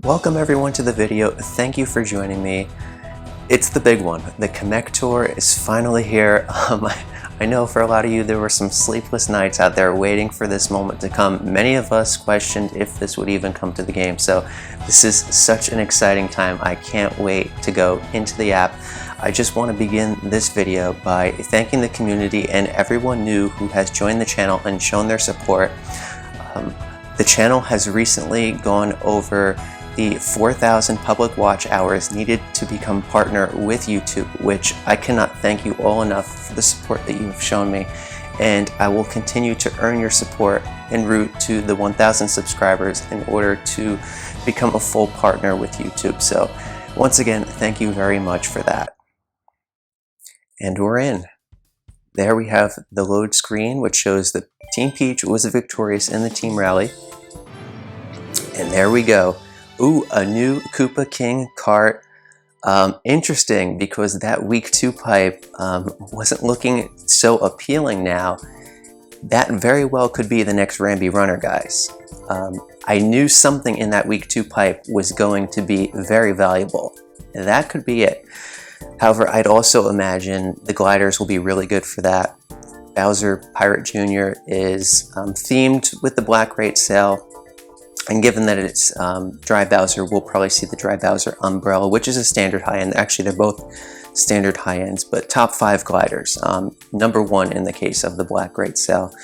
Welcome everyone to the video. Thank you for joining me. It's the big one. The Kamek Tour is finally here. I know for a lot of you there were some sleepless nights out there waiting for this moment to come. Many of us questioned if this would even come to the game, so this is such an exciting time. I can't wait to go into the app. I just want to begin this video by thanking the community and everyone new who has joined the channel and shown their support. The channel has recently gone over the 4,000 public watch hours needed to become partner with YouTube, which I cannot thank you all enough for the support that you have shown me, and I will continue to earn your support en route to the 1,000 subscribers in order to become a full partner with YouTube. So once again, thank you very much for that. And we're in. There we have the load screen, which shows that Team Peach was victorious in the team rally. And there we go. Ooh, a new Koopa King kart. Interesting, because that week 2 pipe wasn't looking so appealing now. That very well could be the next Ramby runner, guys. I knew something in that week 2 pipe was going to be very valuable. That could be it. However, I'd also imagine the gliders will be really good for that. Bowser Pirate Jr. is themed with the black rate sail. And given that it's Dry Bowser, we'll probably see the Dry Bowser umbrella, which is a standard high end. Actually, they're both standard high ends, but top 5 gliders. Number 1 in the case of the black rate sail.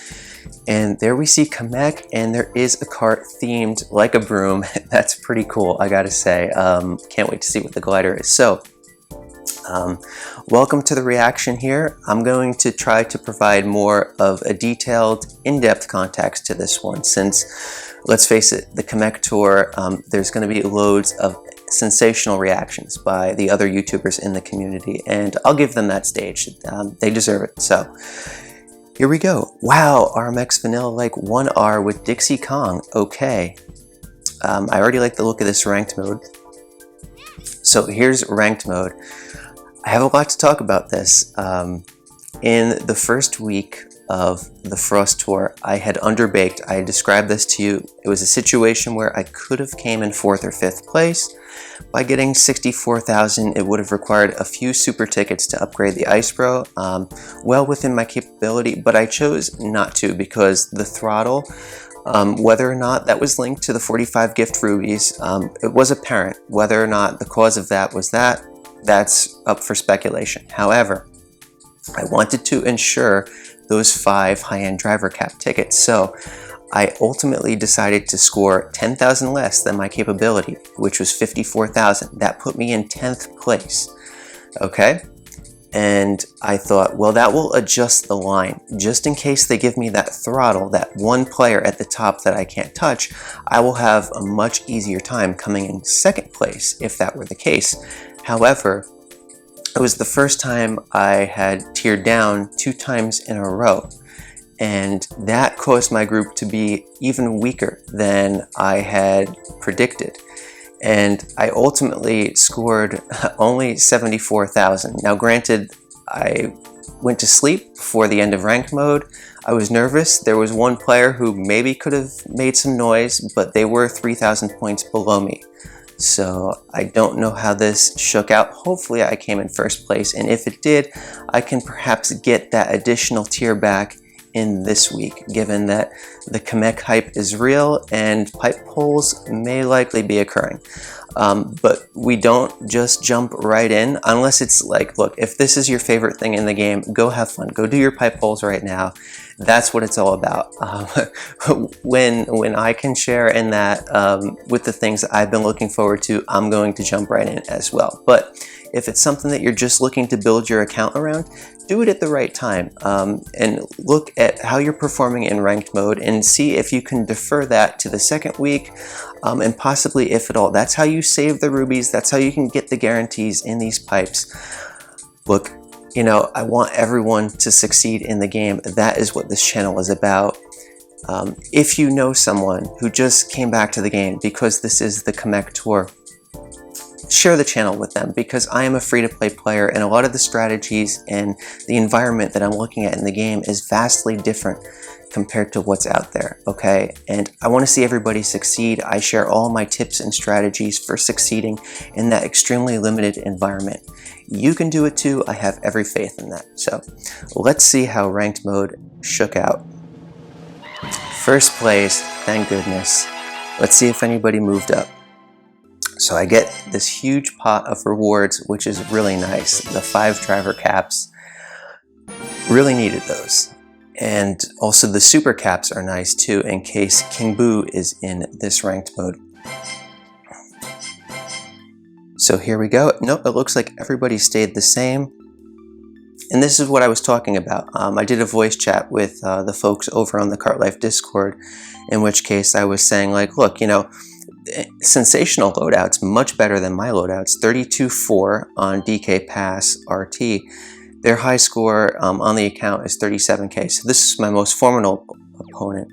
And there we see Kamek, and there is a kart themed like a broom. That's pretty cool, I gotta say. Can't wait to see what the glider is. So, welcome to the reaction here. I'm going to try to provide more of a detailed, in-depth context to this one, since, let's face it, the Kamek Tour, there's going to be loads of sensational reactions by the other YouTubers in the community, and I'll give them that stage. They deserve it. So, here we go. Wow, RMX Vanilla Lake 1R with Dixie Kong. Okay. I already like the look of this ranked mode. So here's ranked mode. I have a lot to talk about this. In the first week of the Frost Tour, I had underbaked. I described this to you. It was a situation where I could have came in 4th or 5th place. By getting 64,000, it would have required a few super tickets to upgrade the Ice Bro, well within my capability, but I chose not to because the throttle, whether or not that was linked to the 45 gift rubies, it was apparent. Whether or not the cause of that was that's up for speculation. However, I wanted to ensure those 5 high-end driver cap tickets, so I ultimately decided to score 10,000 less than my capability, which was 54,000. That put me in 10th place, okay? And I thought, well, that will adjust the line. Just in case they give me that throttle, that one player at the top that I can't touch, I will have a much easier time coming in 2nd place if that were the case. However, it was the first time I had tiered down 2 times in a row, and that caused my group to be even weaker than I had predicted. And I ultimately scored only 74,000. Now granted, I went to sleep before the end of ranked mode. I was nervous. There was one player who maybe could have made some noise, but they were 3,000 points below me. So I don't know how this shook out. Hopefully I came in 1st place, and if it did, I can perhaps get that additional tier back in this week, given that the Kamek hype is real and pipe pulls may likely be occurring. But we don't just jump right in unless it's like, look, if this is your favorite thing in the game, go have fun. Go do your pipe pulls right now. That's what it's all about. When I can share in that with the things that I've been looking forward to, I'm going to jump right in as well. But if it's something that you're just looking to build your account around, do it at the right time, and look at how you're performing in ranked mode and see if you can defer that to the 2nd week, and possibly if at all. That's how you save the rubies. That's how you can get the guarantees in these pipes. Look, you know, I want everyone to succeed in the game. That is what this channel is about. If you know someone who just came back to the game because this is the Kamek Tour, share the channel with them, because I am a free-to-play player and a lot of the strategies and the environment that I'm looking at in the game is vastly different compared to what's out there, okay? And I want to see everybody succeed. I share all my tips and strategies for succeeding in that extremely limited environment. You can do it too. I have every faith in that. So let's see how ranked mode shook out. First place, thank goodness. Let's see if anybody moved up. So I get this huge pot of rewards, which is really nice. The 5 driver caps, really needed those. And also the super caps are nice too, in case King Boo is in this ranked mode. So here we go. Nope, it looks like everybody stayed the same. And this is what I was talking about. I did a voice chat with the folks over on the KartLife Discord, in which case I was saying, like, look, you know, sensational loadouts, much better than my loadouts. 32.4 on DK Pass RT. Their high score on the account is 37k, so this is my most formidable opponent.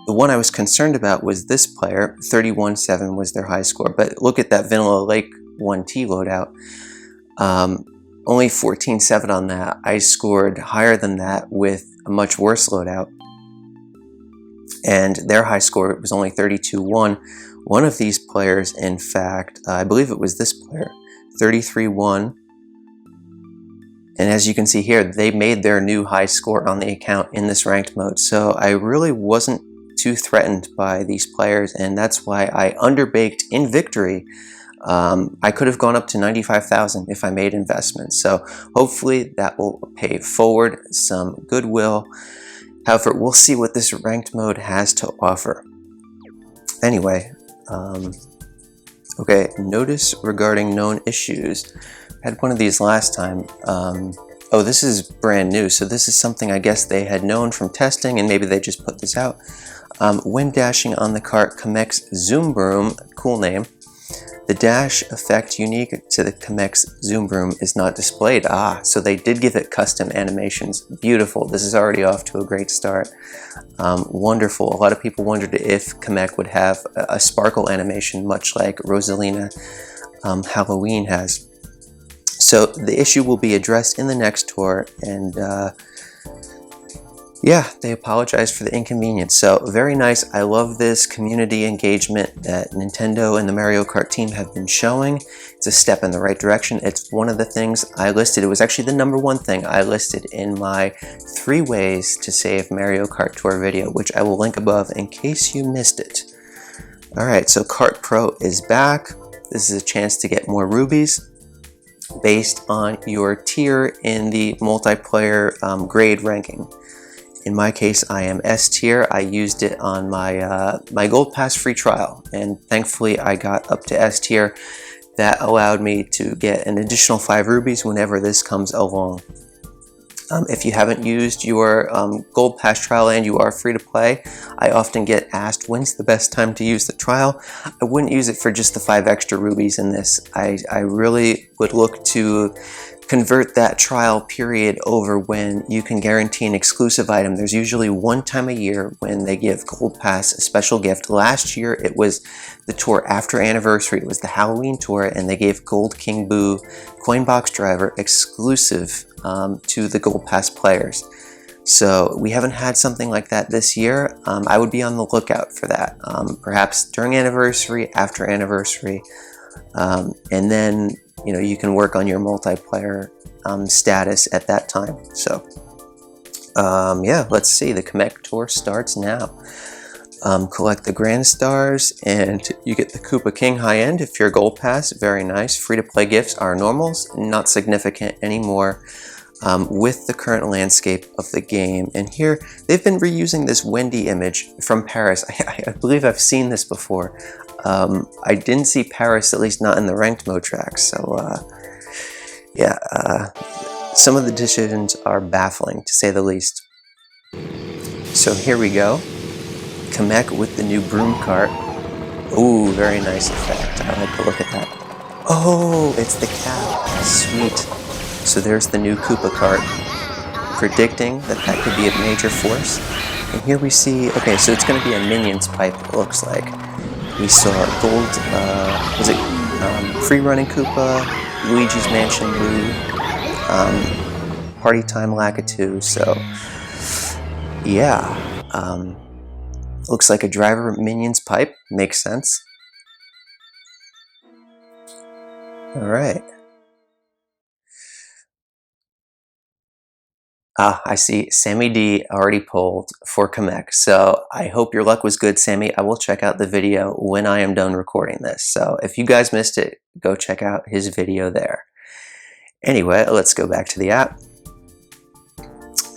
The one I was concerned about was this player. 31.7 was their high score, but look at that Vanilla Lake 1T loadout. Only 14.7 on that. I scored higher than that with a much worse loadout, and their high score was only 32.1. One of these players, in fact, I believe it was this player, 33.1. And as you can see here, they made their new high score on the account in this ranked mode. So I really wasn't too threatened by these players, and that's why I underbaked in victory. I could have gone up to 95,000 if I made investments. So hopefully that will pay forward some goodwill. However, we'll see what this ranked mode has to offer. Anyway, okay, notice regarding known issues. I had one of these last time. Oh, this is brand new, so this is something I guess they had known from testing, and maybe they just put this out. When dashing on the kart, Kamek's Zoom Broom, cool name, the dash effect unique to the Kamek's Zoom Broom is not displayed. So they did give it custom animations. Beautiful. This is already off to a great start. Wonderful. A lot of people wondered if Kamek would have a sparkle animation, much like Rosalina Halloween has. So the issue will be addressed in the next tour, and yeah, they apologize for the inconvenience. So very nice. I love this community engagement that Nintendo and the Mario Kart team have been showing. It's a step in the right direction. It's one of the things I listed. It was actually the #1 thing I listed in my 3 ways to save Mario Kart Tour video, which I will link above in case you missed it. Alright, so Kart Pro is back. This is a chance to get more rubies based on your tier in the multiplayer grade ranking. In my case, I am S tier. I used it on my my Gold Pass free trial, and thankfully I got up to S tier. That allowed me to get an additional 5 rubies whenever this comes along. If you haven't used your Gold Pass trial and you are free to play, I often get asked when's the best time to use the trial. I wouldn't use it for just the 5 extra rubies in this. I really would look to convert that trial period over when you can guarantee an exclusive item. There's usually one time a year when they give Gold Pass a special gift. Last year it was the tour after anniversary. It was the Halloween tour, and they gave Gold King Boo Coin Box Driver exclusive to the Gold Pass players. So we haven't had something like that this year. I would be on the lookout for that, perhaps during anniversary, after anniversary, and then you know, you can work on your multiplayer status at that time. So yeah, let's see. The Kamek tour starts now. Collect the Grand Stars, and you get the Koopa King High End if you're Gold Pass. Very nice. Free-to-play gifts are normals, not significant anymore with the current landscape of the game. And here, they've been reusing this Wendy image from Paris. I believe I've seen this before. I didn't see Paris, at least not in the ranked mode tracks. So yeah, some of the decisions are baffling, to say the least. So here we go. Kamek with the new broom cart. Ooh, very nice effect. I like to look at that. Oh, it's the cap. Sweet. So there's the new Koopa cart, predicting that that could be a major force. And here we see, okay, so it's going to be a Minions pipe, it looks like. We saw gold, was it Free Running Koopa, Luigi's Mansion Blue, Party Time Lakitu, so yeah. Looks like a driver minion's pipe. Makes sense. All right. I see Sammy D already pulled for Kamek. So I hope your luck was good, Sammy. I will check out the video when I am done recording this. So if you guys missed it, go check out his video there. Anyway, let's go back to the app.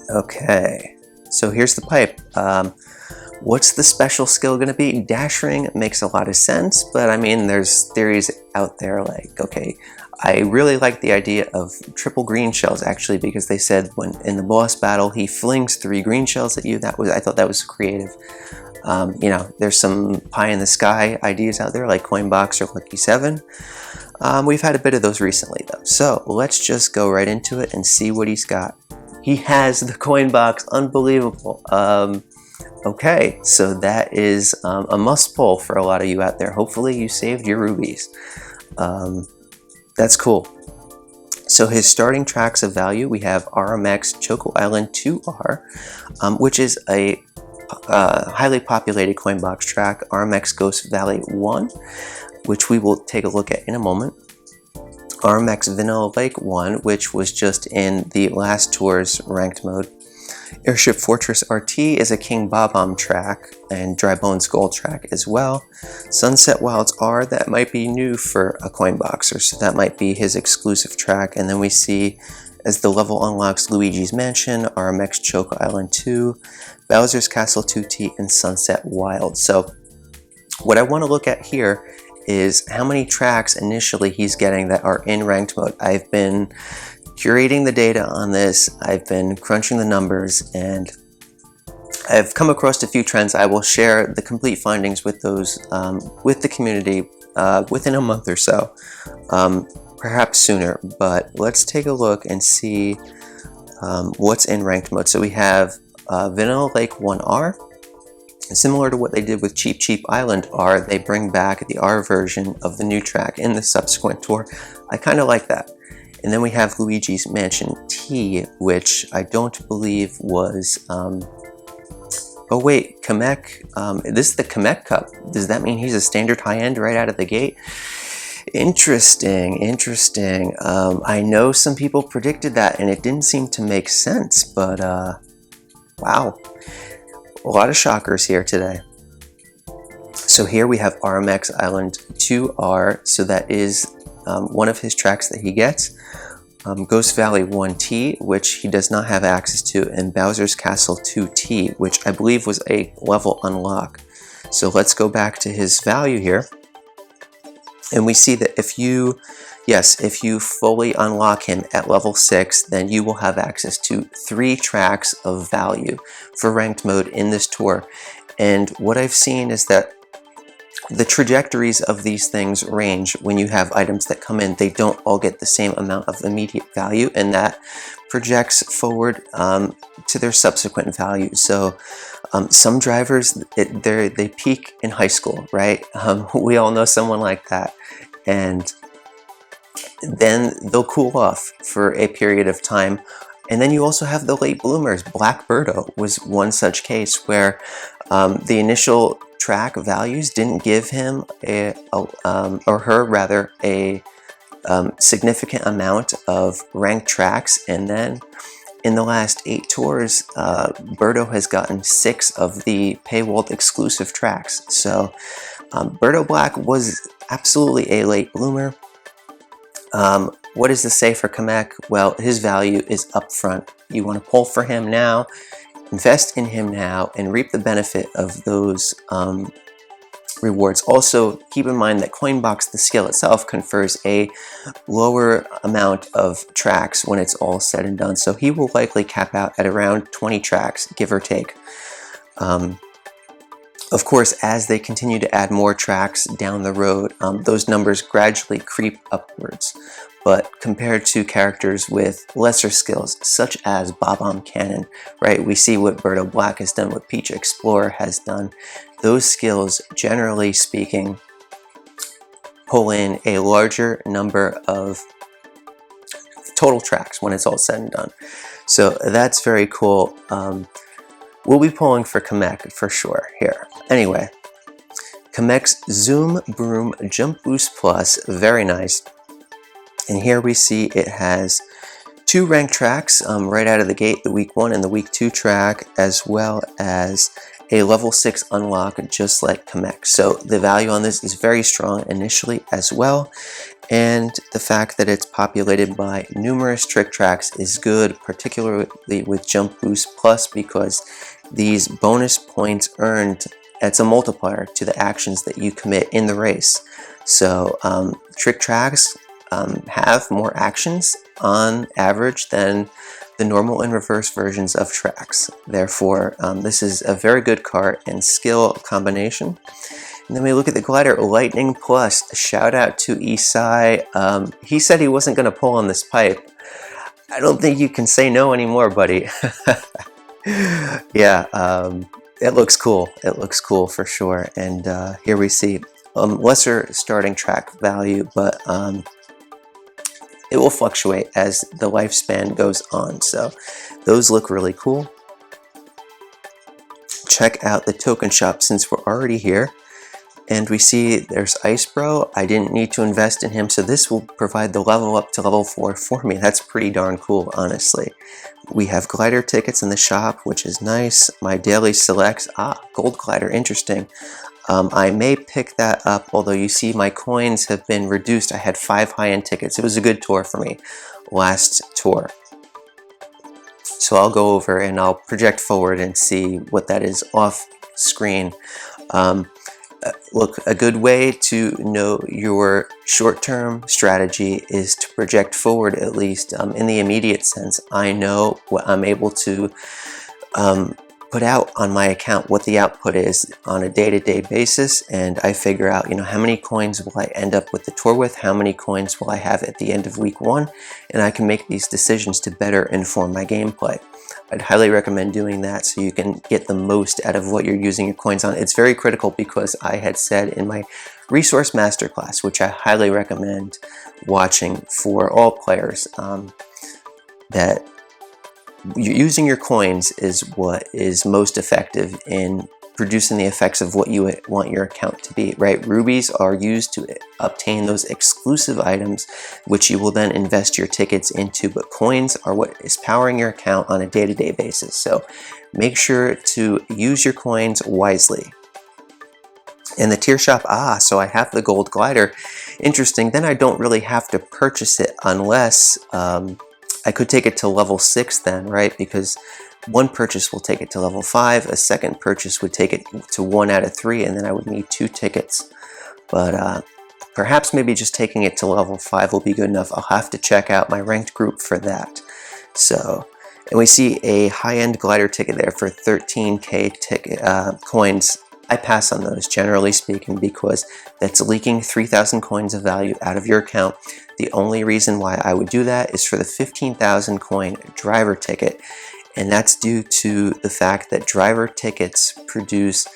Okay, so here's the pipe. What's the special skill going to be? Dash ring makes a lot of sense, but I mean, there's theories out there like, okay, I really like the idea of triple green shells actually, because they said when in the boss battle he flings 3 green shells at you. I thought that was creative. You know, there's some pie in the sky ideas out there like Coin Box or Lucky 7. We've had a bit of those recently though. So let's just go right into it and see what he's got. He has the Coin Box, unbelievable. Okay, so that is a must pull for a lot of you out there. Hopefully you saved your rubies. That's cool. So his starting tracks of value, we have RMX Choco Island 2R, which is a highly populated coin box track, RMX Ghost Valley 1, which we will take a look at in a moment. RMX Vanilla Lake 1, which was just in the last tour's ranked mode. Airship Fortress RT is a King Bob-omb track, and Dry Bones Gold track as well. Sunset Wilds R, that might be new for a coin boxer, so that might be his exclusive track. And then we see, as the level unlocks, Luigi's Mansion, RMX Choco Island 2, Bowser's Castle 2T, and Sunset Wild. So what I want to look at here is how many tracks initially he's getting that are in ranked mode. I've been curating the data on this, I've been crunching the numbers, and I've come across a few trends. I will share the complete findings with those with the community within a month or so, perhaps sooner. But let's take a look and see what's in ranked mode. So we have Vanilla Lake 1R. Similar to what they did with Cheap Cheap Island R, they bring back the R version of the new track in the subsequent tour. I kind of like that. And then we have Luigi's Mansion T, which I don't believe was, oh wait, Kamek, this is the Kamek Cup. Does that mean he's a standard high-end right out of the gate? Interesting, interesting. I know some people predicted that and it didn't seem to make sense, but wow. A lot of shockers here today. So here we have RMX Island 2R, so that is one of his tracks that he gets. Ghost Valley 1T, which he does not have access to, and Bowser's Castle 2T, which I believe was a level unlock. So let's go back to his value here. And we see that if you fully unlock him at level 6, then you will have access to 3 tracks of value for ranked mode in this tour. And what I've seen is that the trajectories of these things range. When you have items that come in, they don't all get the same amount of immediate value, and that projects forward to their subsequent value. So some drivers, they peak in high school, right? We all know someone like that, and then they'll cool off for a period of time. And then you also have the late bloomers. Black Birdo was one such case where the initial track values didn't give him or her rather a significant amount of ranked tracks, and then in the last 8 tours Birdo has gotten 6 of the paywalled exclusive tracks. So Birdo Black was absolutely a late bloomer. What does this say for Kamek? Well, his value is upfront. You want to pull for him now, invest in him now, and reap the benefit of those rewards. Also, keep in mind that Coinbox, the skill itself, confers a lower amount of tracks when it's all said and done. So he will likely cap out at around 20 tracks, give or take. Of course, as they continue to add more tracks down the road, those numbers gradually creep upwards. But compared to characters with lesser skills, such as Bob-omb Cannon, right? We see what Birdo Black has done, what Peach Explorer has done. Those skills, generally speaking, pull in a larger number of total tracks when it's all said and done. So that's very cool. we'll be pulling for Kamek for sure here. Anyway, Kamek's Zoom Broom Jump Boost Plus, very nice. And here we see it has 2 ranked tracks right out of the gate, the week 1 and the week 2 track, as well as a level 6 unlock just like Kamek. So the value on this is very strong initially as well, and the fact that it's populated by numerous trick tracks is good, particularly with Jump Boost Plus, because these bonus points earned, it's a multiplier to the actions that you commit in the race. So trick tracks have more actions on average than the normal and reverse versions of tracks. Therefore, this is a very good kart and skill combination. And then we look at the glider, Lightning Plus. Shout out to Isai. He said he wasn't going to pull on this pipe. I don't think you can say no anymore, buddy. Yeah, it looks cool. It looks cool for sure. And here we see lesser starting track value, but it will fluctuate as the lifespan goes on. So those look really cool. Check out the token shop since we're already here. And we see there's Ice Bro. I didn't need to invest in him, so this will provide the level up to level 4 for me. That's pretty darn cool, honestly. We have glider tickets in the shop, which is nice. My daily selects, gold glider, interesting. I may pick that up, although you see my coins have been reduced. I had 5 high-end tickets. It was a good tour for me, last tour. So I'll go over and I'll project forward and see what that is off screen. Look, a good way to know your short-term strategy is to project forward, at least in the immediate sense. I know what I'm able to put out on my account, what the output is on a day-to-day basis, and I figure out, how many coins will I end up with the tour with, how many coins will I have at the end of week 1, and I can make these decisions to better inform my gameplay. I'd highly recommend doing that so you can get the most out of what you're using your coins on. It's very critical because I had said in my resource masterclass, which I highly recommend watching for all players, that using your coins is what is most effective in producing the effects of what you want your account to be, right? Rubies are used to obtain those exclusive items, which you will then invest your tickets into, but coins are what is powering your account on a day-to-day basis. So make sure to use your coins wisely. In the tier shop, so I have the gold glider. Interesting, then I don't really have to purchase it unless, I could take it to level 6 then, right? Because one purchase will take it to level 5, a second purchase would take it to 1 out of 3, and then I would need 2 tickets. But perhaps maybe just taking it to level 5 will be good enough. I'll have to check out my ranked group for that. So, and we see a high-end glider ticket there for 13k ticket coins. I pass on those, generally speaking, because that's leaking 3,000 coins of value out of your account. The only reason why I would do that is for the 15,000 coin driver ticket, and that's due to the fact that driver tickets produce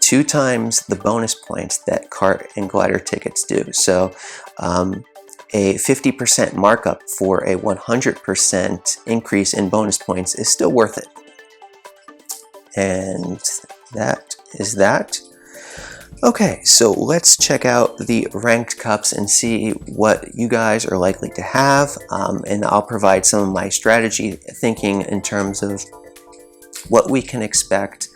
2 times the bonus points that kart and glider tickets do. So a 50% markup for a 100% increase in bonus points is still worth it. And that is that. Okay, so let's check out the ranked cups and see what you guys are likely to have, and I'll provide some of my strategy thinking in terms of what we can expect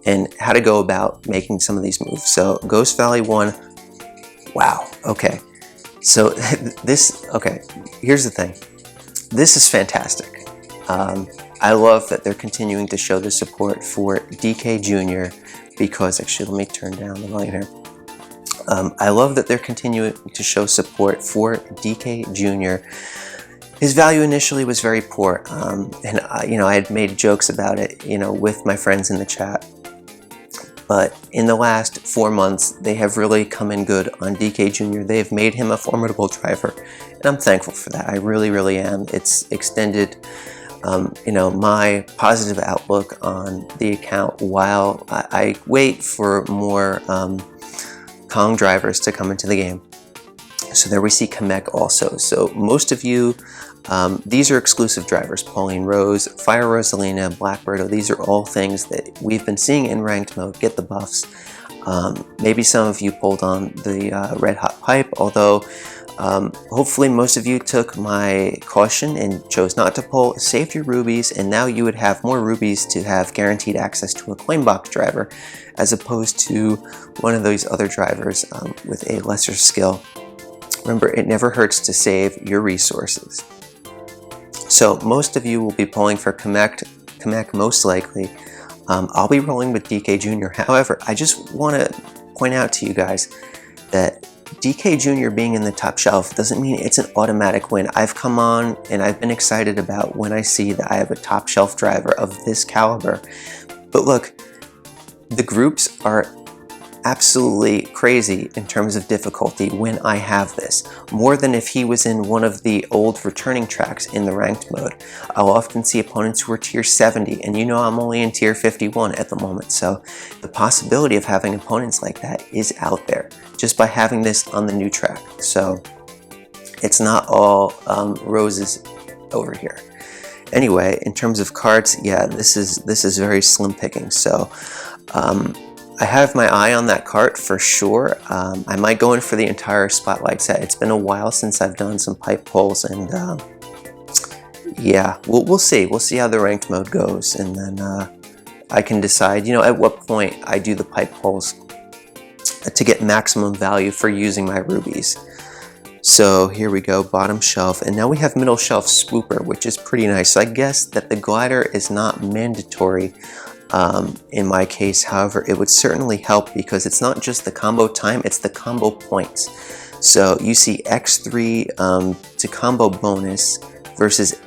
and how to go about making some of these moves. So Ghost Valley 1, wow, okay. So here's the thing. This is fantastic. I love that they're continuing to show the support for DK Jr. because, actually, let me turn down the volume here. I love that they're continuing to show support for DK Jr. His value initially was very poor, and I had made jokes about it, with my friends in the chat. But in the last 4 months, they have really come in good on DK Jr. They have made him a formidable driver, and I'm thankful for that. I really, really am. It's extended my positive outlook on the account while I wait for more Kong drivers to come into the game. So there we see Kamek also. So most of you, these are exclusive drivers. Pauline Rose, Fire Rosalina, Blackbirdo, these are all things that we've been seeing in ranked mode, get the buffs. Maybe some of you pulled on the Red Hot Pipe, although hopefully most of you took my caution and chose not to pull, saved your rubies, and now you would have more rubies to have guaranteed access to a coin box driver, as opposed to one of those other drivers with a lesser skill. Remember, it never hurts to save your resources. So most of you will be pulling for Kamek most likely. I'll be rolling with DK Jr. However, I just want to point out to you guys that DK Jr. being in the top shelf doesn't mean it's an automatic win. I've come on and I've been excited about when I see that I have a top shelf driver of this caliber. But look, the groups are absolutely crazy in terms of difficulty when I have this, more than if he was in one of the old returning tracks in the ranked mode. I'll often see opponents who are tier 70, and you know I'm only in tier 51 at the moment, so the possibility of having opponents like that is out there just by having this on the new track. So it's not all roses over here. Anyway, in terms of carts, yeah, this is very slim picking. So I have my eye on that cart for sure. I might go in for the entire spotlight set. It's been a while since I've done some pipe pulls, and yeah, we'll see. We'll see how the ranked mode goes, and then I can decide, you know, at what point I do the pipe pulls to get maximum value for using my rubies. So here we go, bottom shelf, and now we have middle shelf swooper, which is pretty nice. So I guess that the glider is not mandatory in my case. However, it would certainly help because it's not just the combo time, it's the combo points. So you see X3 to combo bonus versus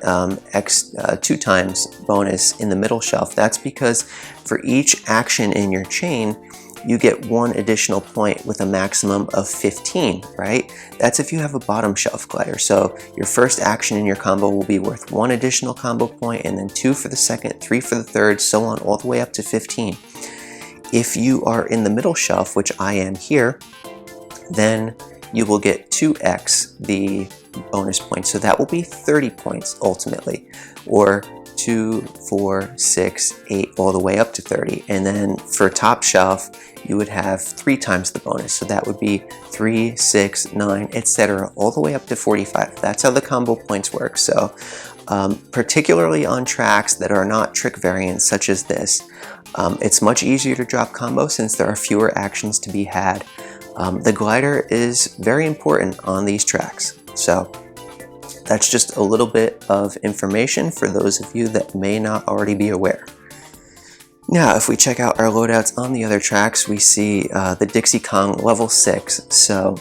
X 2 times bonus in the middle shelf. That's because for each action in your chain, you get 1 additional point with a maximum of 15, right? That's if you have a bottom shelf glider. So your first action in your combo will be worth 1 additional combo point, and then 2 for the second, 3 for the third, so on, all the way up to 15. If you are in the middle shelf, which I am here, then you will get 2x the bonus points. So that will be 30 points ultimately, or 2, 4, 6, 8, all the way up to 30. And then for top shelf, you would have 3 times the bonus. So that would be 3, 6, 9, etc., all the way up to 45. That's how the combo points work. So particularly on tracks that are not trick variants such as this, it's much easier to drop combo since there are fewer actions to be had. The glider is very important on these tracks. So that's just a little bit of information for those of you that may not already be aware. Now, if we check out our loadouts on the other tracks, we see the Dixie Kong level 6. So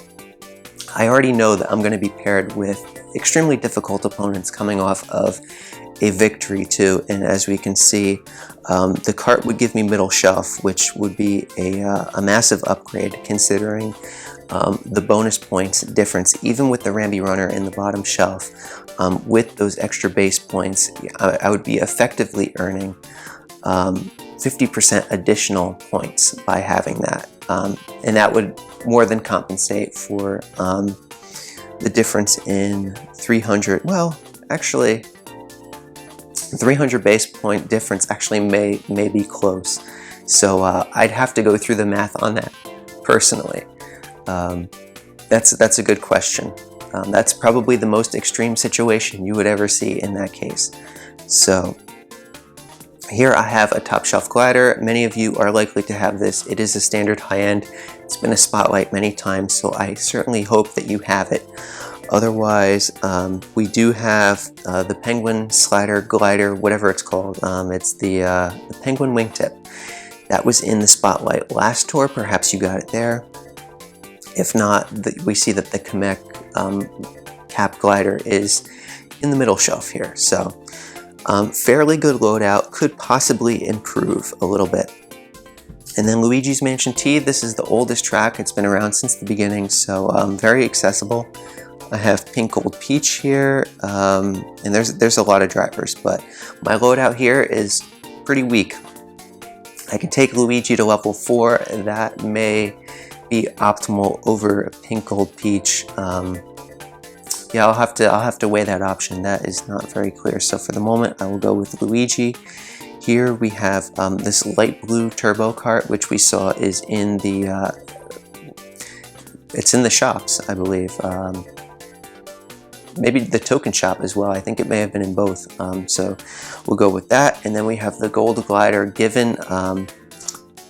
I already know that I'm going to be paired with extremely difficult opponents coming off of a victory too. And as we can see, the cart would give me middle shelf, which would be a massive upgrade considering the bonus points difference. Even with the Ramby Runner in the bottom shelf, with those extra base points, I would be effectively earning 50% additional points by having that. And that would more than compensate for the difference in 300, well, actually, 300 base point difference actually may be close. So I'd have to go through the math on that personally. That's a good question. That's probably the most extreme situation you would ever see in that case. So here I have a top shelf glider. Many of you are likely to have this. It is a standard high end. It's been a spotlight many times, so I certainly hope that you have it. Otherwise, we do have the Penguin Slider Glider, whatever it's called. It's the Penguin Wingtip. That was in the spotlight last tour. Perhaps you got it there. If not, we see that the Kamek Cap Glider is in the middle shelf here. So fairly good loadout, could possibly improve a little bit. And then Luigi's Mansion T, this is the oldest track. It's been around since the beginning, so very accessible. I have Pink Gold Peach here, and there's a lot of drivers, but my loadout here is pretty weak. I can take Luigi to level 4, that may be optimal over Pink Gold Peach. Yeah, I'll have to weigh that option. That is not very clear. So for the moment, I will go with Luigi. Here we have this light blue turbo kart, which we saw is in the it's in the shops, I believe. Maybe the token shop as well. I think it may have been in both. So we'll go with that. And then we have the gold glider. Given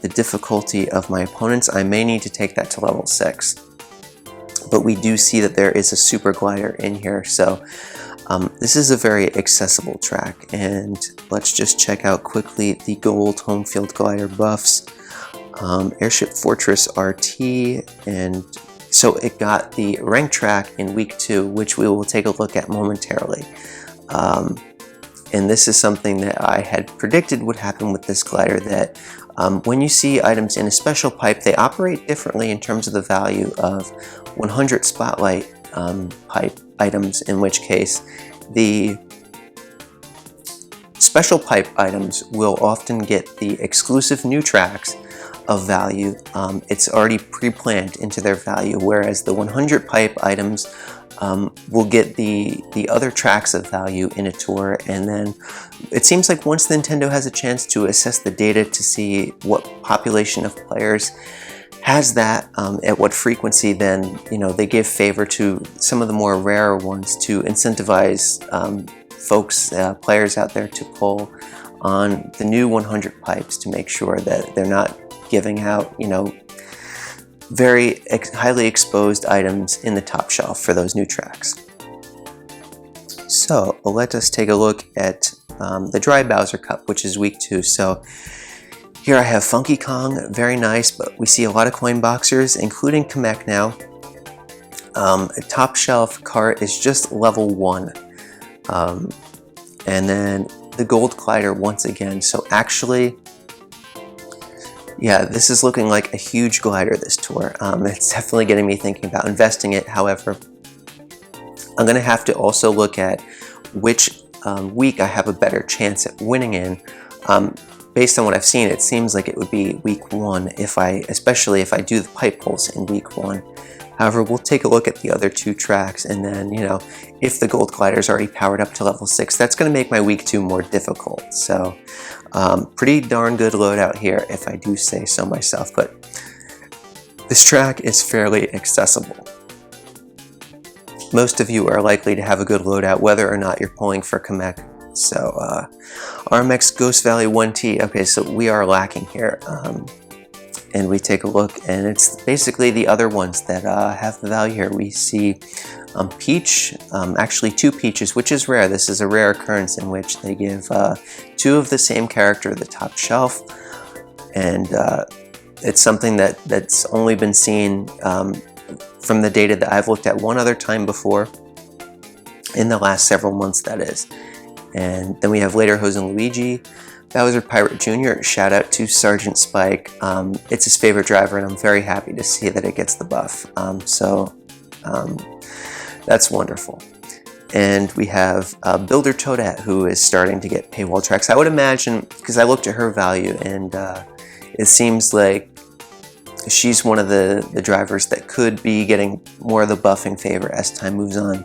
the difficulty of my opponents, I may need to take that to level 6. But we do see that there is a super glider in here. So this is a very accessible track. And let's just check out quickly the gold home field glider buffs. Airship Fortress RT, and so it got the rank track in week 2, which we will take a look at momentarily. And this is something that I had predicted would happen with this glider, that when you see items in a special pipe, they operate differently in terms of the value of 100 spotlight pipe items, in which case the special pipe items will often get the exclusive new tracks of value. It's already pre-planned into their value, whereas the 100 pipe items will get the other tracks of value in a tour. And then it seems like once Nintendo has a chance to assess the data to see what population of players has that, at what frequency, then they give favor to some of the more rarer ones to incentivize players out there to pull on the new 100 pipes to make sure that they're not giving out, very highly exposed items in the top shelf for those new tracks. So let us take a look at the Dry Bowser Cup, which is week 2. So here I have Funky Kong, very nice, but we see a lot of coin boxers, including Kamek now. A top shelf cart is just level 1. And then the gold glider once again. So actually, yeah, this is looking like a huge glider this tour. It's definitely getting me thinking about investing it. However, I'm going to have to also look at which week I have a better chance at winning in. Based on what I've seen, it seems like it would be week 1, especially if I do the pipe pulls in week 1. However, we'll take a look at the other 2 tracks, and then, if the gold glider is already powered up to level 6, that's going to make my week 2 more difficult. So, pretty darn good loadout here, if I do say so myself, but this track is fairly accessible. Most of you are likely to have a good loadout, whether or not you're pulling for Kamek. So, RMX Ghost Valley 1T, okay, so we are lacking here. And we take a look, and it's basically the other ones that have the value here. We see Peach, actually 2 Peaches, which is rare. This is a rare occurrence in which they give 2 of the same character the top shelf, and it's something that's only been seen from the data that I've looked at one other time before, in the last several months, that is. And then we have Lederhosen Luigi, Bowser Pirate Jr., shout out to Sergeant Spike. It's his favorite driver, and I'm very happy to see that it gets the buff. That's wonderful. And we have Builder Toadette, who is starting to get paywall tracks. I would imagine, because I looked at her value, and it seems like she's one of the drivers that could be getting more of the buffing favor as time moves on.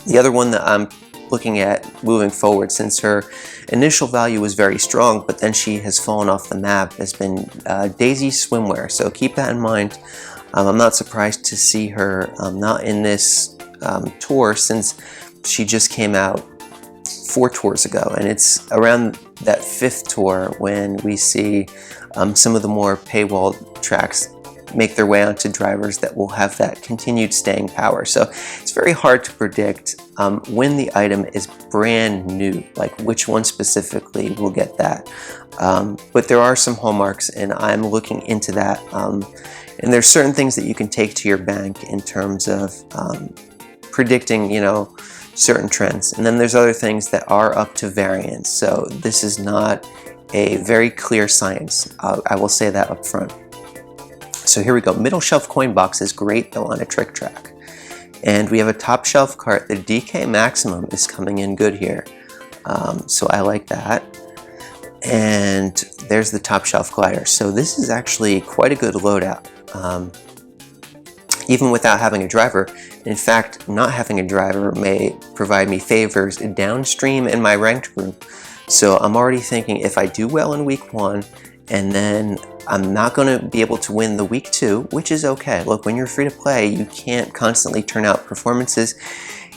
The other one that I'm looking at moving forward, since her initial value was very strong, but then she has fallen off the map, has been Daisy Swimwear. So keep that in mind. I'm not surprised to see her not in this tour, since she just came out 4 tours ago, and it's around that 5th tour when we see some of the more paywall tracks make their way onto drivers that will have that continued staying power. So it's very hard to predict when the item is brand new, like which one specifically will get that. But there are some hallmarks, and I'm looking into that. And there's certain things that you can take to your bank in terms of predicting, certain trends. And then there's other things that are up to variance. So this is not a very clear science. I will say that up front. So here we go. Middle shelf coin box is great though on a trick track. And we have a top shelf cart. The DK maximum is coming in good here. So I like that. And there's the top shelf glider. So this is actually quite a good loadout, even without having a driver. In fact, not having a driver may provide me favors downstream in my ranked group. So I'm already thinking if I do well in week 1, and then I'm not going to be able to win the week 2, which is okay. Look, when you're free to play, you can't constantly turn out performances.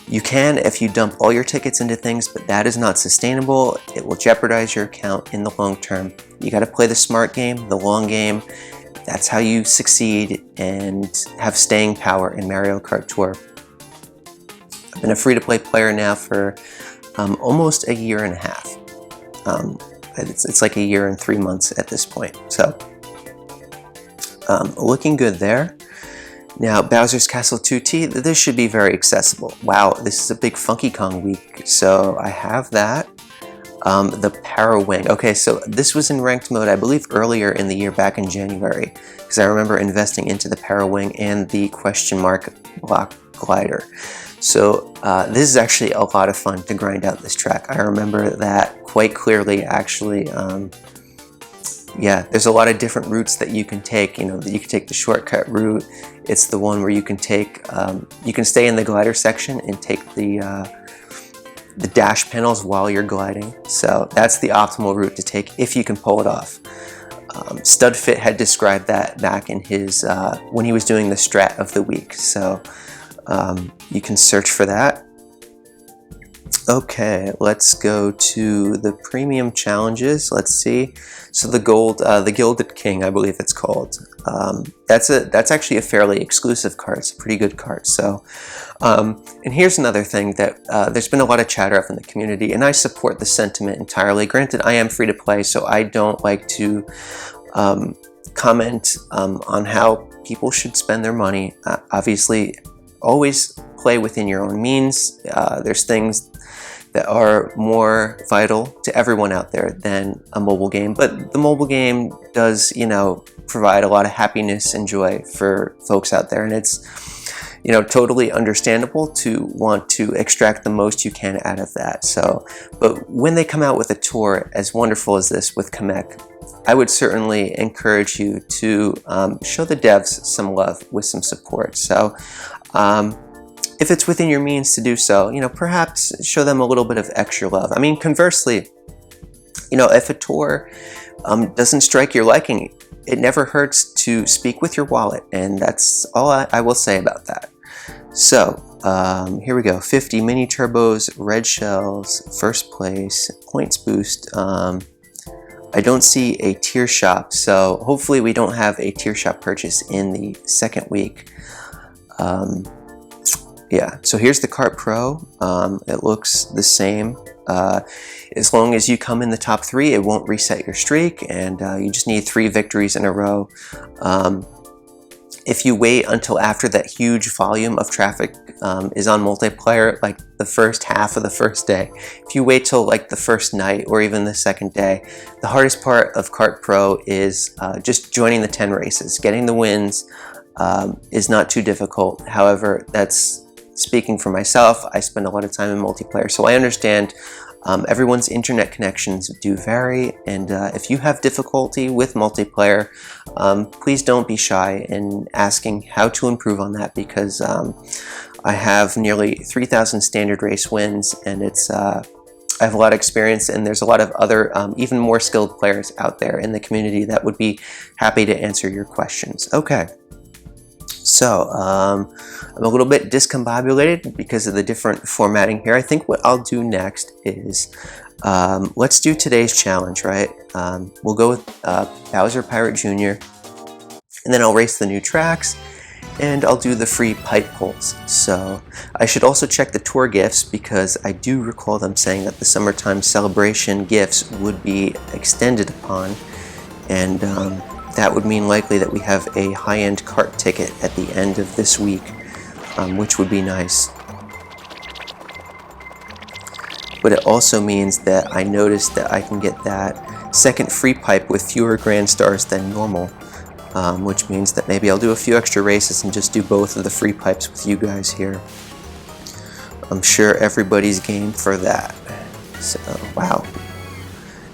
You can if you dump all your tickets into things, but that is not sustainable. It will jeopardize your account in the long term. You got to play the smart game, the long game. That's how you succeed and have staying power in Mario Kart Tour. I've been a free-to-play player now for almost a year and a half. It's like a year and 3 months at this point. So, looking good there. Now, Bowser's Castle 2T, this should be very accessible. Wow, this is a big Funky Kong week, so I have that. The Para Wing. Okay, so this was in ranked mode, I believe, earlier in the year, back in January, because I remember investing into the Para Wing and the question mark block glider. So this is actually a lot of fun to grind out this track. I remember that quite clearly, actually. Yeah, there's a lot of different routes that you can take. You know, you can take the shortcut route. It's the one where you can take, you can stay in the glider section and take the dash panels while you're gliding. So that's the optimal route to take if you can pull it off. StudFit had described that back in his, when he was doing the strat of the week. So you can search for that. Okay, let's go to the premium challenges. Let's see. So the gold, the Gilded King, I believe it's called. That's actually a fairly exclusive card. It's a pretty good card. So, and here's another thing that there's been a lot of chatter up in the community, and I support the sentiment entirely. Granted, I am free to play, so I don't like to comment on how people should spend their money. Obviously, always play within your own means. There's things that are more vital to everyone out there than a mobile game, but the mobile game does, you know, provide a lot of happiness and joy for folks out there, and it's, you know, totally understandable to want to extract the most you can out of that. So, but when they come out with a tour as wonderful as this with Kamek, I would certainly encourage you to show the devs some love with some support. So, if it's within your means to do so, you know, perhaps show them a little bit of extra love. I mean, conversely, you know, if a tour doesn't strike your liking, it never hurts to speak with your wallet, and that's all I will say about that. So, here we go. 50 mini turbos, red shells, first place, points boost. I don't see a tier shop, so hopefully we don't have a tier shop purchase in the second week. Yeah, so here's the Kart Pro. It looks the same. As long as you come in the top 3, it won't reset your streak, and you just need 3 victories in a row. If you wait until after that huge volume of traffic is on multiplayer, like the first half of the first day, if you wait till like the first night or even the second day, the hardest part of Kart Pro is just joining the 10 races. Getting the wins is not too difficult. However, that's speaking for myself. I spend a lot of time in multiplayer, so I understand everyone's internet connections do vary, and if you have difficulty with multiplayer, please don't be shy in asking how to improve on that, because I have nearly 3,000 standard race wins, and it's I have a lot of experience, and there's a lot of other even more skilled players out there in the community that would be happy to answer your questions. Okay. So, I'm a little bit discombobulated because of the different formatting here. I think what I'll do next is, let's do today's challenge, right? We'll go with Bowser Pirate Jr., and then I'll race the new tracks, and I'll do the free pipe pulls. So, I should also check the tour gifts, because I do recall them saying that the summertime celebration gifts would be extended upon, and that would mean likely that we have a high-end cart ticket at the end of this week, which would be nice. But it also means that I noticed that I can get that second free pipe with fewer grand stars than normal, which means that maybe I'll do a few extra races and just do both of the free pipes with you guys here. I'm sure everybody's game for that. So, wow.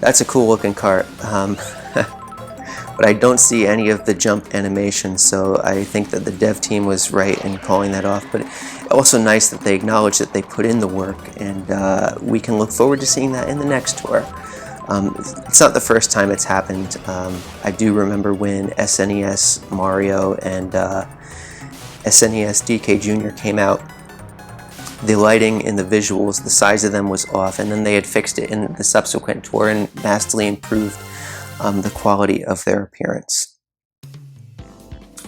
That's a cool looking cart. But I don't see any of the jump animation, so I think that the dev team was right in calling that off. But also nice that they acknowledge that they put in the work, and we can look forward to seeing that in the next tour. It's not the first time it's happened. I do remember when SNES Mario and SNES DK Jr. came out. The lighting and the visuals, the size of them was off, and then they had fixed it in the subsequent tour and vastly improved the quality of their appearance.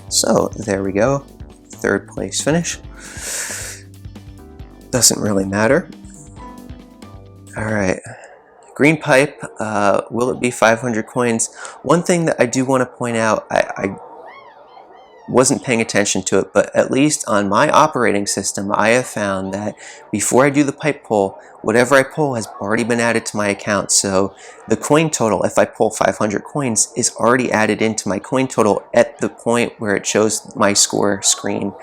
So there we go, third place finish. Doesn't really matter. All right, green pipe, will it be 500 coins? One thing that I do want to point out, I wasn't paying attention to it, but at least on my operating system, I have found that before I do the pipe pull, whatever I pull has already been added to my account. So the coin total, if I pull 500 coins, is already added into my coin total at the point where it shows my score screen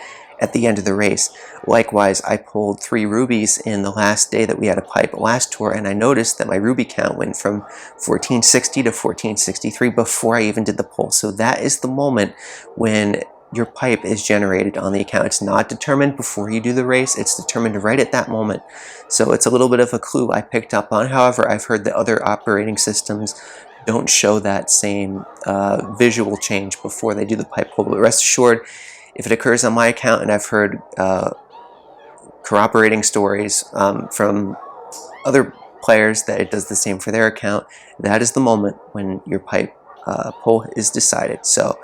at the end of the race. Likewise, I pulled 3 rubies in the last day that we had a pipe last tour, and I noticed that my ruby count went from 1460 to 1463 before I even did the pull. So that is the moment when your pipe is generated on the account. It's not determined before you do the race, it's determined right at that moment. So it's a little bit of a clue I picked up on. However, I've heard that other operating systems don't show that same visual change before they do the pipe pull. But rest assured, if it occurs on my account, and I've heard corroborating stories from other players that it does the same for their account, that is the moment when your pipe pull is decided. So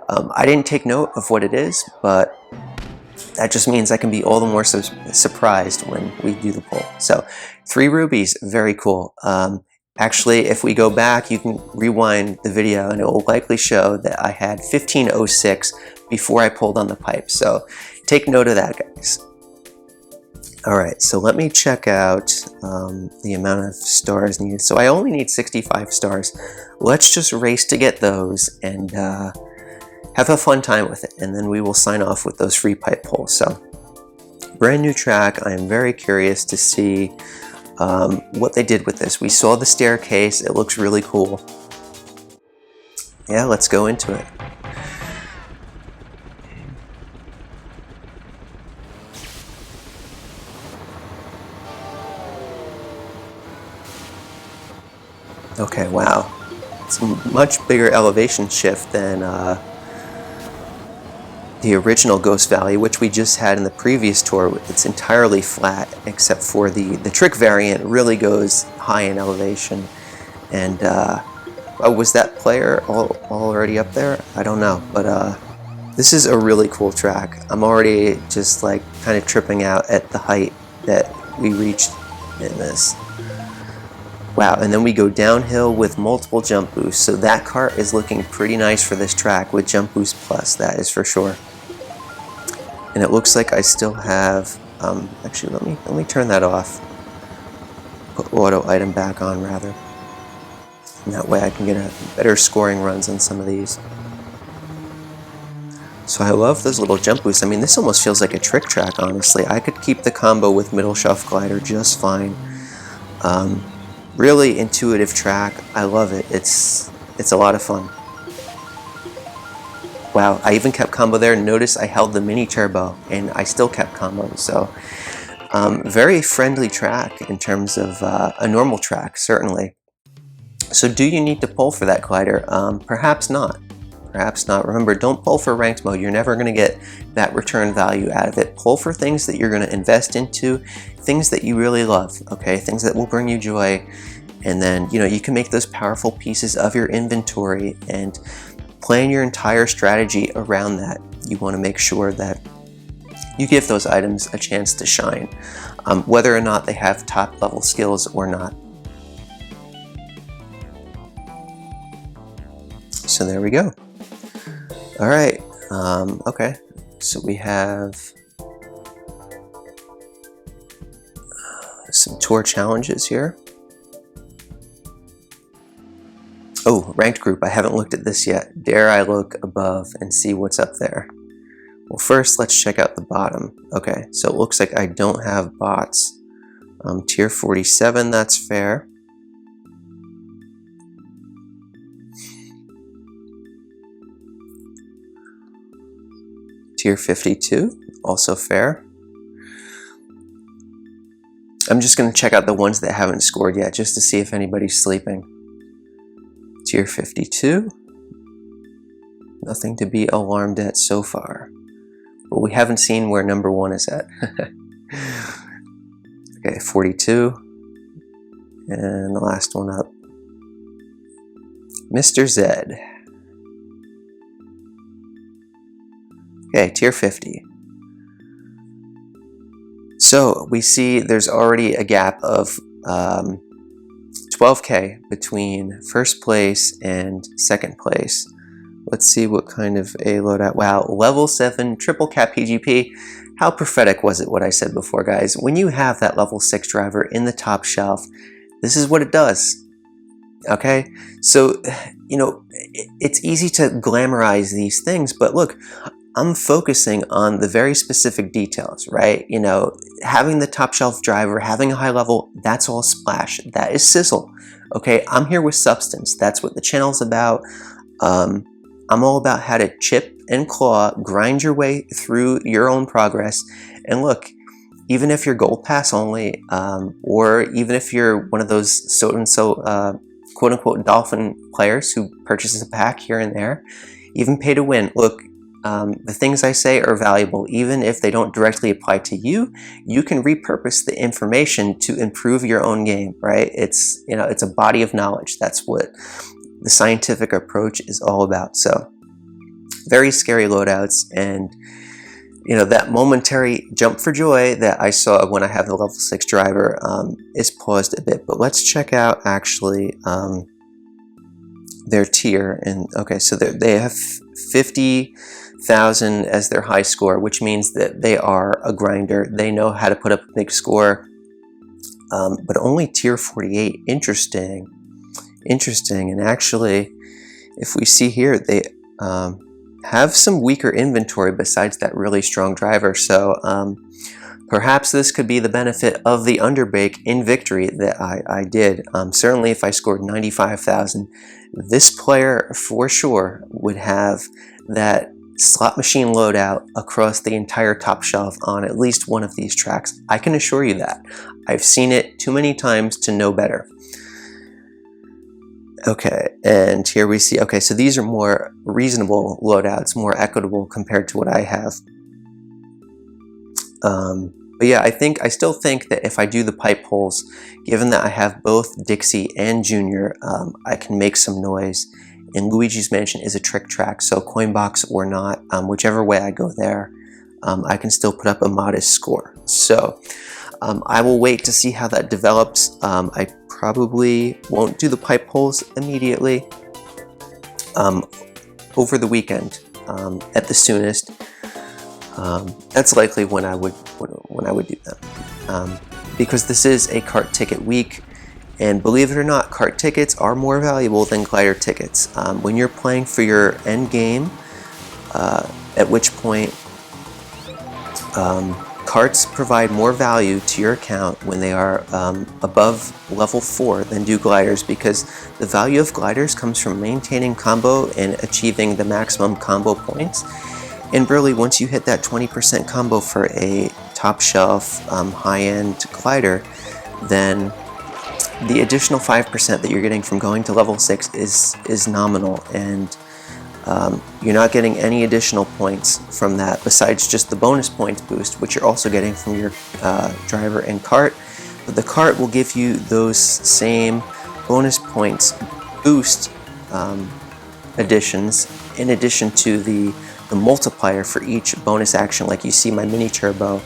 I didn't take note of what it is, but that just means I can be all the more surprised when we do the pull. So 3 rubies, very cool. Actually, if we go back, you can rewind the video and it will likely show that I had 1506 before I pulled on the pipe. So take note of that, guys. All right, so let me check out the amount of stars needed. So I only need 65 stars. Let's just race to get those and have a fun time with it. And then we will sign off with those free pipe pulls. So brand new track. I'm very curious to see what they did with this. We saw the staircase. It looks really cool. Yeah, let's go into it. Okay, wow. It's a much bigger elevation shift than the original Ghost Valley, which we just had in the previous tour. It's entirely flat, except for the trick variant really goes high in elevation. And oh, was that player already up there? I don't know, but this is a really cool track. I'm already just like kind of tripping out at the height that we reached in this. Wow, and then we go downhill with multiple jump boosts, so that cart is looking pretty nice for this track with jump boost plus, that is for sure. And it looks like I still have, actually let me turn that off. Put auto item back on rather. And that way I can get a better scoring runs on some of these. So I love those little jump boosts. I mean, this almost feels like a trick track, honestly. I could keep the combo with middle shelf glider just fine. Really intuitive track. I love it. It's a lot of fun. Wow, I even kept combo there. Notice I held the mini turbo and I still kept combo. So very friendly track in terms of a normal track, certainly. So do you need to pull for that glider? Perhaps not. Perhaps not. Remember, don't pull for ranked mode. You're never going to get that return value out of it. Pull for things that you're going to invest into, things that you really love, okay? Things that will bring you joy. And then, you know, you can make those powerful pieces of your inventory and plan your entire strategy around that. You want to make sure that you give those items a chance to shine, whether or not they have top level skills or not. So there we go. All right, okay, so we have some tour challenges here. Oh, ranked group, I haven't looked at this yet. Dare I look above and see what's up there? Well, first let's check out the bottom. Okay, so it looks like I don't have bots. Tier 47, that's fair. Tier 52, also fair. I'm just going to check out the ones that haven't scored yet, just to see if anybody's sleeping. Tier 52. Nothing to be alarmed at so far. But we haven't seen where number 1 is at. Okay, 42. And the last one up. Mr. Z. Okay, Tier 50. So we see there's already a gap of 12K between first place and second place. Let's see what kind of a loadout. Wow, level 7 triple cap PGP. How prophetic was it what I said before, guys? When you have that level 6 driver in the top shelf, this is what it does. Okay, so, you know, it's easy to glamorize these things, but look, I'm focusing on the very specific details, right? You know, having the top shelf driver, having a high level, that's all splash. That is sizzle. Okay, I'm here with substance. That's what the channel's about. I'm all about how to chip and claw, grind your way through your own progress. And look, even if you're gold pass only, or even if you're one of those so-and-so quote-unquote dolphin players who purchases a pack here and there, even pay to win, look, the things I say are valuable. Even if they don't directly apply to you, you can repurpose the information to improve your own game, right? It's, you know, it's a body of knowledge. That's what the scientific approach is all about. So very scary loadouts, and you know, that momentary jump for joy that I saw when I have the level 6 driver is paused a bit. But let's check out actually their tier. And okay, so they have 50,000 as their high score, which means that they are a grinder. They know how to put up a big score, but only tier 48. Interesting. And actually, if we see here, they have some weaker inventory besides that really strong driver. So perhaps this could be the benefit of the underbake in victory that I did. Certainly if I scored 95,000, this player for sure would have that slot machine loadout across the entire top shelf on at least one of these tracks. I can assure you that. I've seen it too many times to know better. Okay, and here we see, okay, so these are more reasonable loadouts, more equitable compared to what I have. But yeah, I still think that if I do the pipe holes, given that I have both Dixie and Junior, I can make some noise. And Luigi's Mansion is a trick track, so coin box or not, whichever way I go there, I can still put up a modest score. So I will wait to see how that develops. I probably won't do the pipe holes immediately. Over the weekend, at the soonest. That's likely when I would do them, because this is a kart ticket week, and believe it or not, kart tickets are more valuable than glider tickets. When you're playing for your end game, at which point karts provide more value to your account when they are above level 4 than do gliders, because the value of gliders comes from maintaining combo and achieving the maximum combo points. And really, once you hit that 20% combo for a top shelf high-end glider, then the additional 5% that you're getting from going to level 6 is nominal, and you're not getting any additional points from that besides just the bonus points boost, which you're also getting from your driver and kart. But the kart will give you those same bonus points boost additions in addition to the multiplier for each bonus action. Like you see my mini turbo,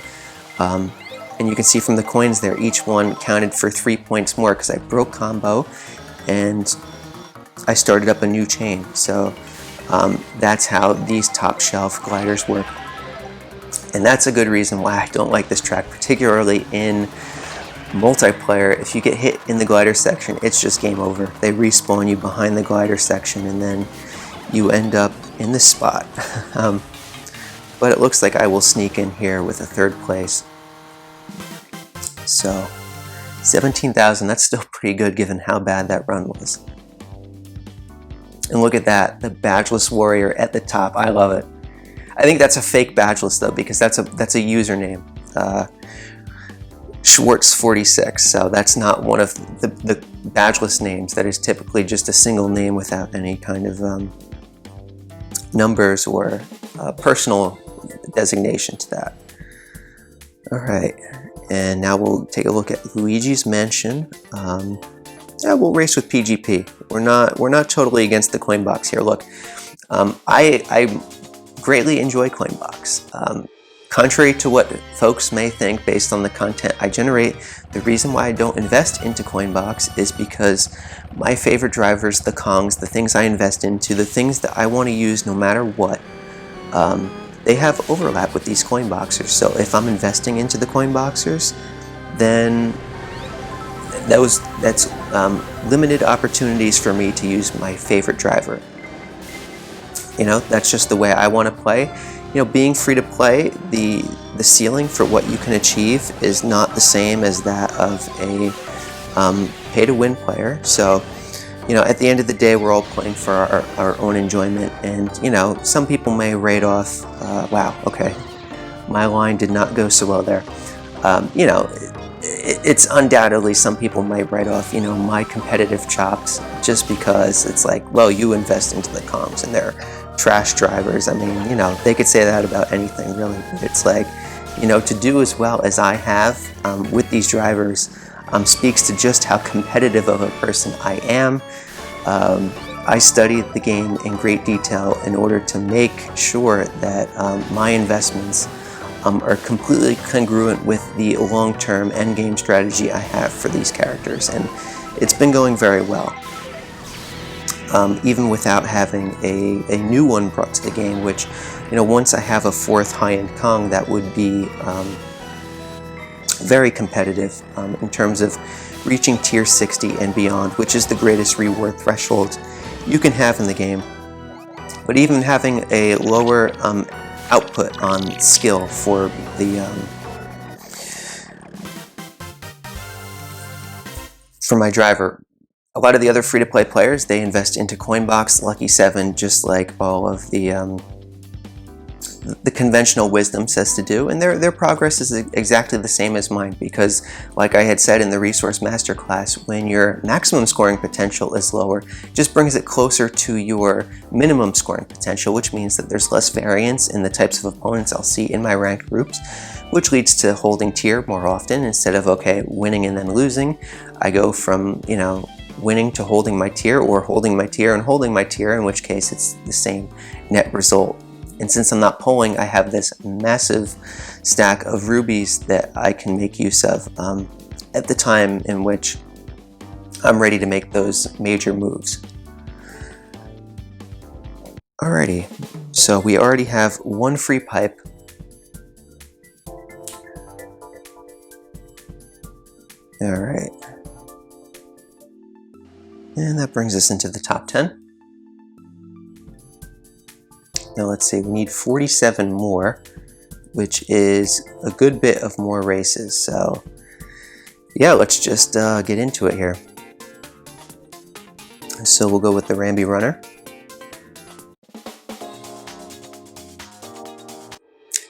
and you can see from the coins there, each one counted for 3 points more because I broke combo and I started up a new chain. So that's how these top shelf gliders work, and that's a good reason why I don't like this track, particularly in multiplayer. If you get hit in the glider section, it's just game over. They respawn you behind the glider section and then you end up in this spot. But it looks like I will sneak in here with a 3rd place. So 17,000, that's still pretty good given how bad that run was. And look at that, the badgeless warrior at the top. I love it. I think that's a fake badge list though, because that's a username, Schwartz46. So that's not one of the badge list names. That is typically just a single name without any kind of numbers or personal designation to that. All right, and now we'll take a look at Luigi's Mansion. Yeah, we'll race with PGP. We're not totally against the coin box here. Look, I greatly enjoy Coinbox. Contrary to what folks may think based on the content I generate, the reason why I don't invest into Coinbox is because my favorite drivers, the Kongs, the things I invest into, the things that I want to use no matter what, they have overlap with these Coinboxers. So if I'm investing into the Coinboxers, then that's limited opportunities for me to use my favorite driver. You know, that's just the way I want to play. You know, being free to play, the ceiling for what you can achieve is not the same as that of a pay to win player. So, you know, at the end of the day, we're all playing for our own enjoyment. And, you know, some people may write off, wow, okay, my line did not go so well there. You know, it's undoubtedly some people might write off, you know, my competitive chops just because it's like, well, you invest into the comms and they're trash drivers. I mean, you know, they could say that about anything really. It's like, you know, to do as well as I have with these drivers speaks to just how competitive of a person I am. I studied the game in great detail in order to make sure that my investments are completely congruent with the long-term endgame strategy I have for these characters, and it's been going very well. Even without having a new one brought to the game, which, you know, once I have a fourth high-end Kong, that would be very competitive in terms of reaching tier 60 and beyond, which is the greatest reward threshold you can have in the game. But even having a lower output on skill for the for my driver. A lot of the other free-to-play players, they invest into Coinbox, Lucky 7, just like all of the conventional wisdom says to do, and their progress is exactly the same as mine, because like I had said in the resource masterclass, when your maximum scoring potential is lower, it just brings it closer to your minimum scoring potential, which means that there's less variance in the types of opponents I'll see in my ranked groups, which leads to holding tier more often instead of, okay, winning and then losing. I go from, you know, winning to holding my tier, or holding my tier and holding my tier, in which case it's the same net result. And since I'm not pulling, I have this massive stack of rubies that I can make use of at the time in which I'm ready to make those major moves. Alrighty, so we already have one free pipe. Alright. And that brings us into the top 10. Now let's see, we need 47 more, which is a good bit of more races. So yeah, let's just get into it here. So we'll go with the Ramby Runner.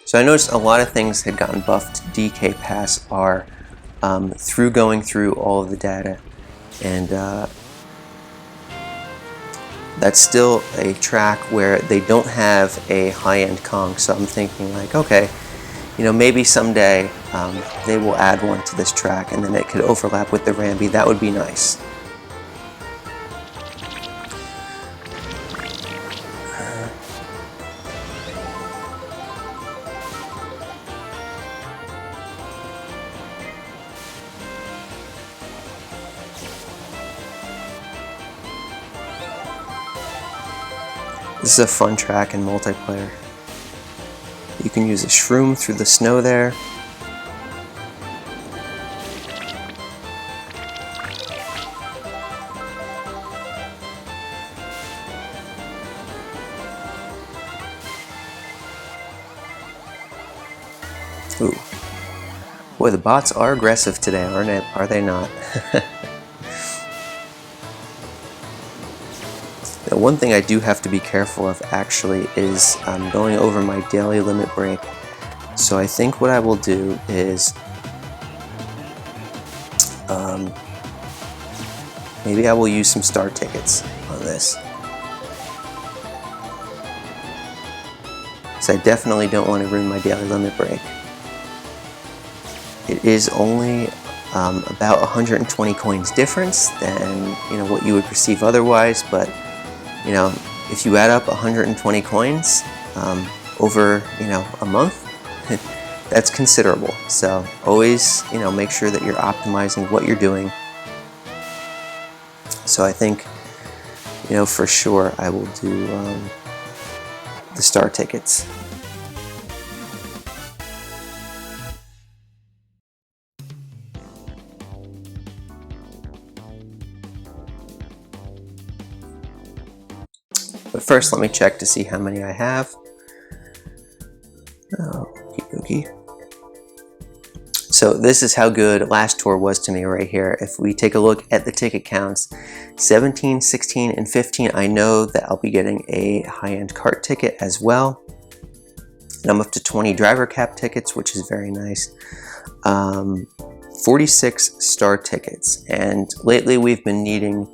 So I noticed a lot of things had gotten buffed DK Pass R through going through all of the data, and that's still a track where they don't have a high-end Kong. So I'm thinking like, okay, you know, maybe someday they will add one to this track and then it could overlap with the Ramby. That would be nice. This is a fun track in multiplayer. You can use a shroom through the snow there. Ooh. Boy, the bots are aggressive today, aren't they? Are they not? Now, one thing I do have to be careful of actually is going over my daily limit break. So I think what I will do is maybe I will use some star tickets on this. So I definitely don't want to ruin my daily limit break. It is only about 120 coins difference than what you would perceive otherwise, but if you add up 120 coins over a month, that's considerable. So always make sure that you're optimizing what you're doing. So I think for sure I will do the star tickets. But first, let me check to see how many I have. Okey-dokey. So this is how good last tour was to me right here. If we take a look at the ticket counts, 17, 16, and 15, I know that I'll be getting a high-end kart ticket as well. And I'm up to 20 driver cap tickets, which is very nice. 46 star tickets. And lately we've been needing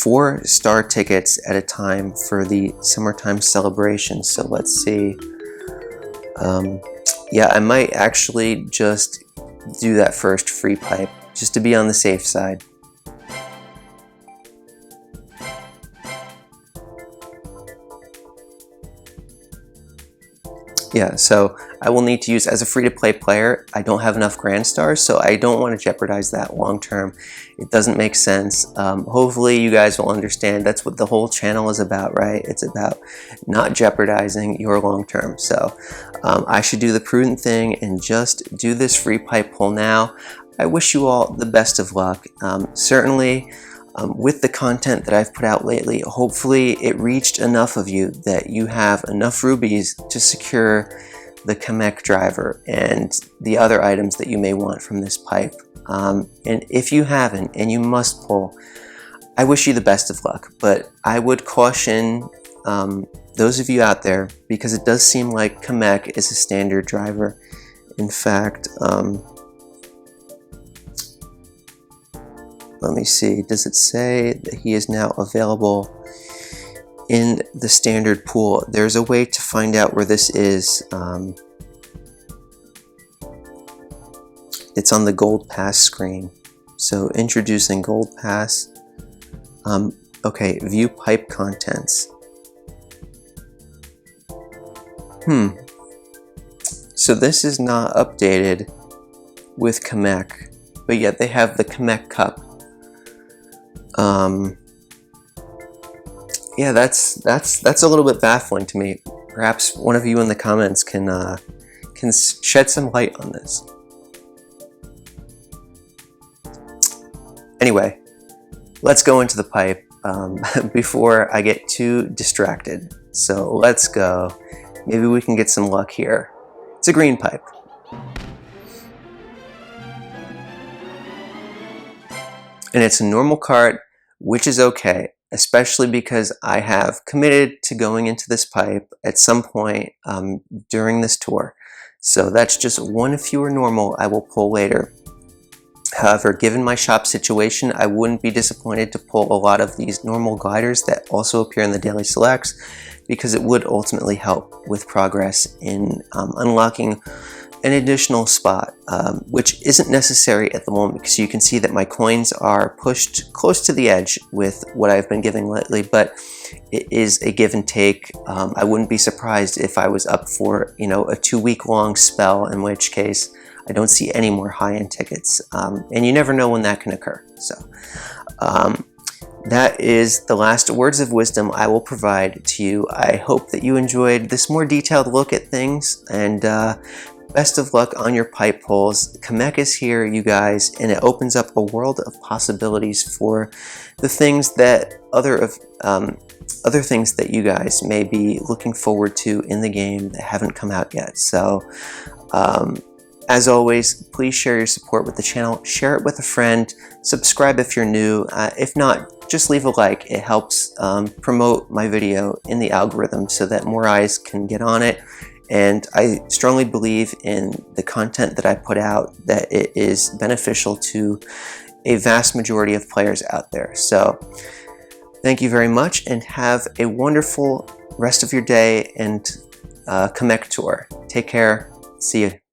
4 star tickets at a time for the summertime celebration. So let's see. Yeah, I might actually just do that first free pipe just to be on the safe side. Yeah, so I will need to use, as a free-to-play player, I don't have enough Grand Stars, so I don't want to jeopardize that long term. It doesn't make sense. Hopefully you guys will understand that's what the whole channel is about, right? It's about not jeopardizing your long term. So I should do the prudent thing and just do this free pipe pull now. I wish you all the best of luck. Certainly, with the content that I've put out lately, hopefully it reached enough of you that you have enough rubies to secure the Kamek driver and the other items that you may want from this pipe. And if you haven't and you must pull, I wish you the best of luck, but I would caution those of you out there, because it does seem like Kamek is a standard driver. In fact, let me see, does it say that he is now available in the standard pool? There's a way to find out where this is. It's on the Gold Pass screen. So introducing Gold Pass. Okay, view pipe contents. So this is not updated with Kamek, but yet they have the Kamek Cup. Yeah, that's a little bit baffling to me. Perhaps one of you in the comments can shed some light on this. Anyway, let's go into the pipe before I get too distracted. So let's go. Maybe we can get some luck here. It's a green pipe. And it's a normal cart, which is okay, especially because I have committed to going into this pipe at some point during this tour. So that's just one fewer normal I will pull later. However, given my shop situation, I wouldn't be disappointed to pull a lot of these normal gliders that also appear in the daily selects, because it would ultimately help with progress in unlocking an additional spot, which isn't necessary at the moment, because you can see that my coins are pushed close to the edge with what I've been giving lately, but it is a give and take. I wouldn't be surprised if I was up for, a 2-week long spell, in which case I don't see any more high-end tickets, and you never know when that can occur. So that is the last words of wisdom I will provide to you. I hope that you enjoyed this more detailed look at things, and best of luck on your pipe pulls. Kamek is here, you guys, and it opens up a world of possibilities for the things that other things that you guys may be looking forward to in the game that haven't come out yet. So As always, please share your support with the channel, share it with a friend, subscribe if you're new. If not, just leave a like. It helps promote my video in the algorithm so that more eyes can get on it. And I strongly believe in the content that I put out, that it is beneficial to a vast majority of players out there. So thank you very much and have a wonderful rest of your day and Kamek Tour. Take care. See you.